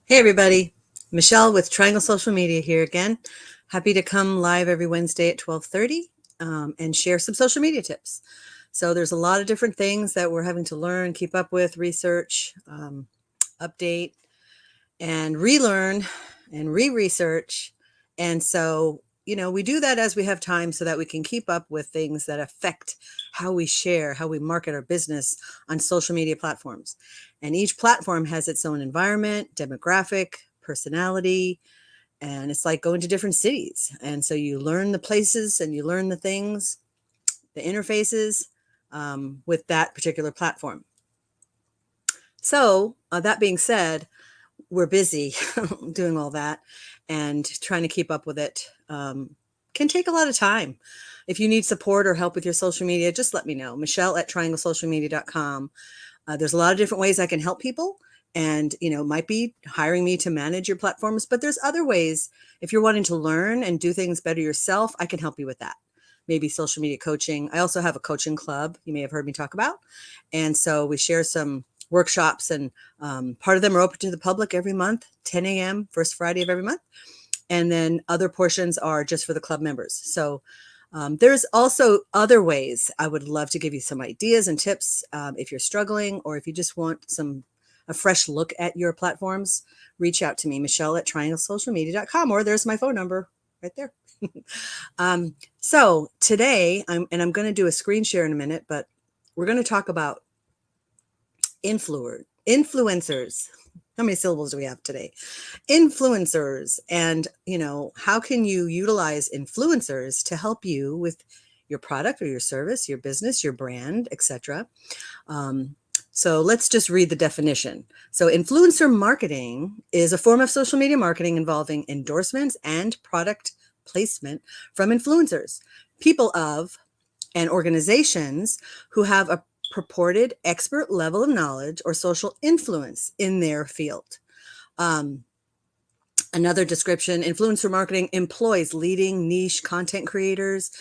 Hey everybody, Michelle with Triangle Social Media here again. Happy to come live every Wednesday at 12:30 and share some social media tips. So there's a lot of different things that we're having to learn, keep up with, research, update, and relearn and re-research. And so, we do that as we have time so that we can keep up with things that affect how we share, how we market our business on social media platforms. And each platform has its own environment, demographic, personality, and it's like going to different cities. And so you learn the places and you learn the things, the interfaces with that particular platform. So, that being said, we're busy doing all that, and trying to keep up with it can take a lot of time. If you need support or help with your social media, just let me know. Michelle at trianglesocialmedia.com. There's a lot of different ways I can help people, and might be hiring me to manage your platforms, but there's other ways. If you're wanting to learn and do things better yourself, I can help you with that. Maybe social media coaching. I also have a coaching club you may have heard me talk about, and so we share some workshops, and part of them are open to the public every month, 10 a.m. first Friday of every month, and then other portions are just for the club members. So there's also other ways. I would love to give you some ideas and tips if you're struggling, or if you just want a fresh look at your platforms. Reach out to me, Michelle at trianglesocialmedia.com, or there's my phone number right there. So today, I'm going to do a screen share in a minute, but we're going to talk about influencers. How many syllables do we have today? Influencers. And how can you utilize influencers to help you with your product or your service, your business, your brand, etc. So let's just read the definition. So influencer marketing is a form of social media marketing involving endorsements and product placement from influencers, people of and organizations who have a purported expert level of knowledge or social influence in their field. Another description: influencer marketing employs leading niche content creators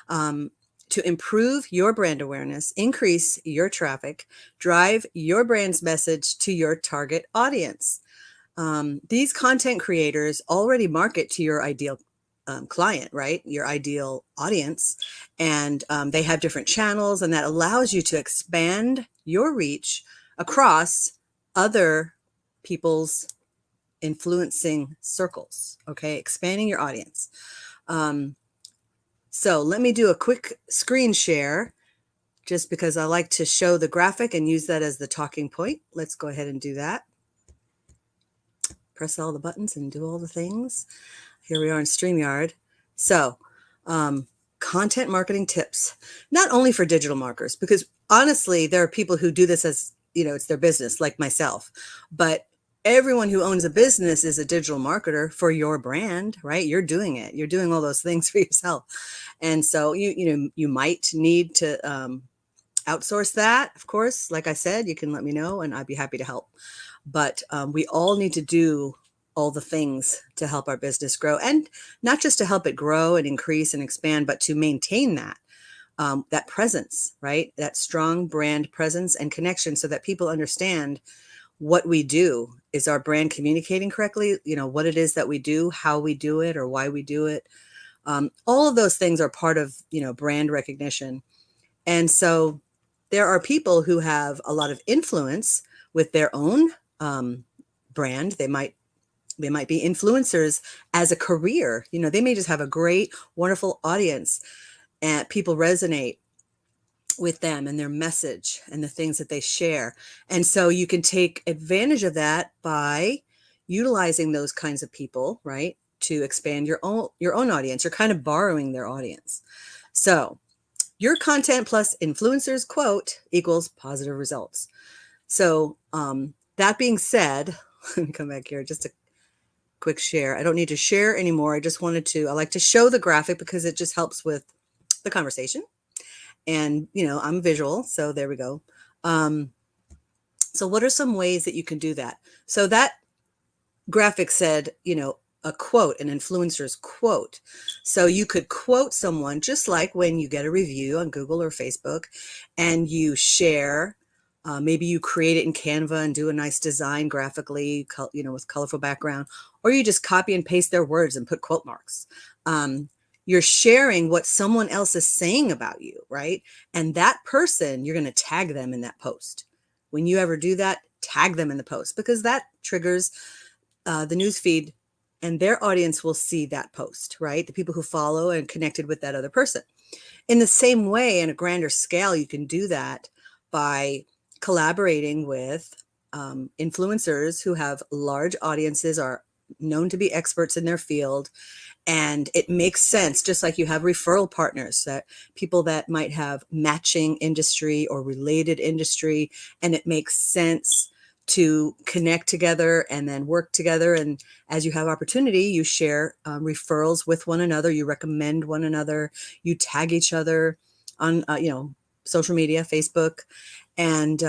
to improve your brand awareness, increase your traffic, drive your brand's message to your target audience. These content creators already market to your ideal client, right? Your ideal audience. And they have different channels, and that allows you to expand your reach across other people's influencing circles. Okay. Expanding your audience. So let me do a quick screen share just because I like to show the graphic and use that as the talking point. Let's go ahead and do that. Press all the buttons and do all the things. Here we are in StreamYard. So, content marketing tips, not only for digital marketers, because honestly, there are people who do this as, it's their business, like myself, but everyone who owns a business is a digital marketer for your brand, right? You're doing it. You're doing all those things for yourself. And so you might need to outsource that. Of course, like I said, you can let me know and I'd be happy to help. But we all need to do all the things to help our business grow, and not just to help it grow and increase and expand, but to maintain that presence, right? That strong brand presence and connection, so that people understand what we do. Is our brand communicating correctly? What it is that we do, how we do it, or why we do it. All of those things are part of, brand recognition. And so there are people who have a lot of influence with their own brand. They might be influencers as a career. They may just have a great, wonderful audience, and people resonate with them and their message and the things that they share. And so you can take advantage of that by utilizing those kinds of people, right, to expand your own audience. You're kind of borrowing their audience. So your content plus influencers quote equals positive results. So that being said, let me come back here, just a quick share. I don't need to share anymore. I just wanted to, I like to show the graphic because it just helps with the conversation. And, I'm visual. So there we go. So what are some ways that you can do that? So that graphic said, a quote, an influencer's quote. So you could quote someone, just like when you get a review on Google or Facebook and you share Maybe you create it in Canva and do a nice design graphically, with colorful background, or you just copy and paste their words and put quote marks. You're sharing what someone else is saying about you, right? And that person, you're going to tag them in that post. When you ever do that, tag them in the post, because that triggers the news feed, and their audience will see that post, right? The people who follow and connected with that other person. In the same way, in a grander scale, you can do that by collaborating with influencers who have large audiences, are known to be experts in their field, and it makes sense, just like you have referral partners, that people that might have matching industry or related industry, and it makes sense to connect together and then work together. And as you have opportunity, you share referrals with one another, you recommend one another, you tag each other on social media, Facebook. And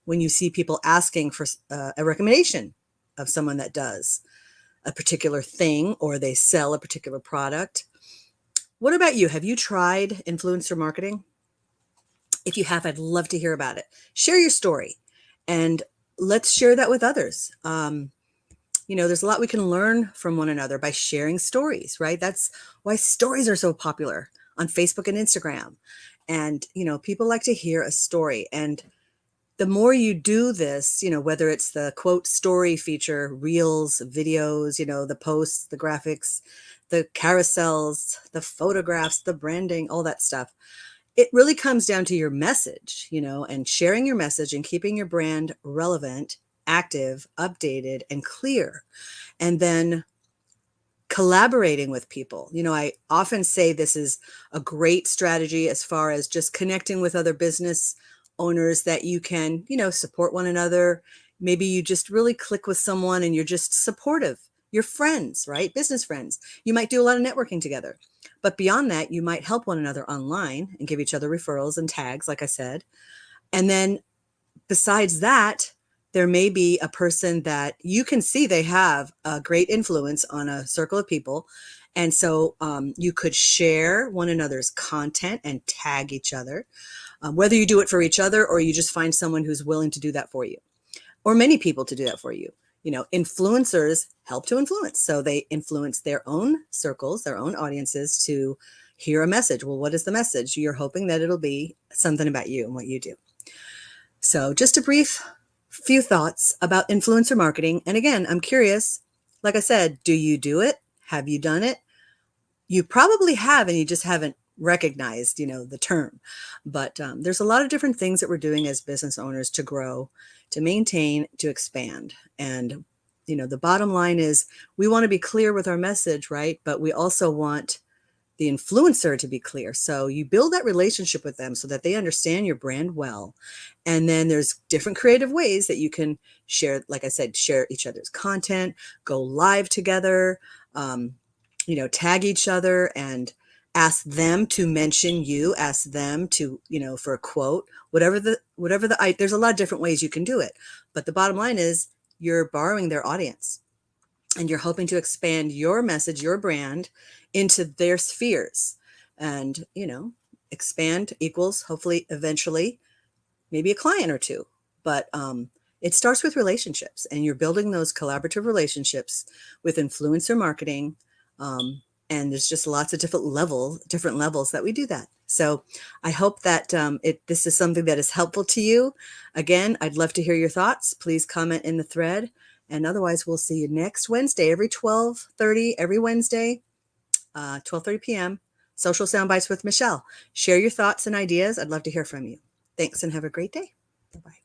when you see people asking for a recommendation of someone that does a particular thing, or they sell a particular product. What about you? Have you tried influencer marketing? If you have, I'd love to hear about it. Share your story, and let's share that with others. There's a lot we can learn from one another by sharing stories, right? That's why stories are so popular on Facebook and Instagram. And, people like to hear a story. And the more you do this, whether it's the quote story feature, reels, videos, the posts, the graphics, the carousels, the photographs, the branding, all that stuff, it really comes down to your message, and sharing your message and keeping your brand relevant, active, updated, and clear. And then collaborating with people. I often say this is a great strategy as far as just connecting with other business owners, that you can, support one another. Maybe you just really click with someone and you're just supportive. You're friends, right? Business friends. You might do a lot of networking together. But beyond that, you might help one another online and give each other referrals and tags, like I said. And then besides that, there may be a person that you can see they have a great influence on a circle of people. And so you could share one another's content and tag each other, whether you do it for each other or you just find someone who's willing to do that for you, or many people to do that for you. Influencers help to influence. So they influence their own circles, their own audiences to hear a message. Well, what is the message? You're hoping that it'll be something about you and what you do. So just a brief few thoughts about influencer marketing. And again, I'm curious, like I said, do you do it? Have you done it? You probably have, and you just haven't recognized, the term. But there's a lot of different things that we're doing as business owners to grow, to maintain, to expand. And, the bottom line is we want to be clear with our message, right? But we also want the influencer to be clear. So you build that relationship with them so that they understand your brand well. And then there's different creative ways that you can share, like I said, share each other's content, go live together, tag each other and ask them to mention you, ask them to, for a quote, whatever there's a lot of different ways you can do it. But the bottom line is you're borrowing their audience and you're hoping to expand your message, your brand into their spheres. And, expand equals hopefully eventually maybe a client or two. But it starts with relationships, and you're building those collaborative relationships with influencer marketing. And there's just lots of different levels that we do that. So I hope that this is something that is helpful to you. Again, I'd love to hear your thoughts. Please comment in the thread. And otherwise, we'll see you next Wednesday, every 12:30, every Wednesday, 12:30 p.m., Social Soundbites with Michelle. Share your thoughts and ideas. I'd love to hear from you. Thanks and have a great day. Bye-bye.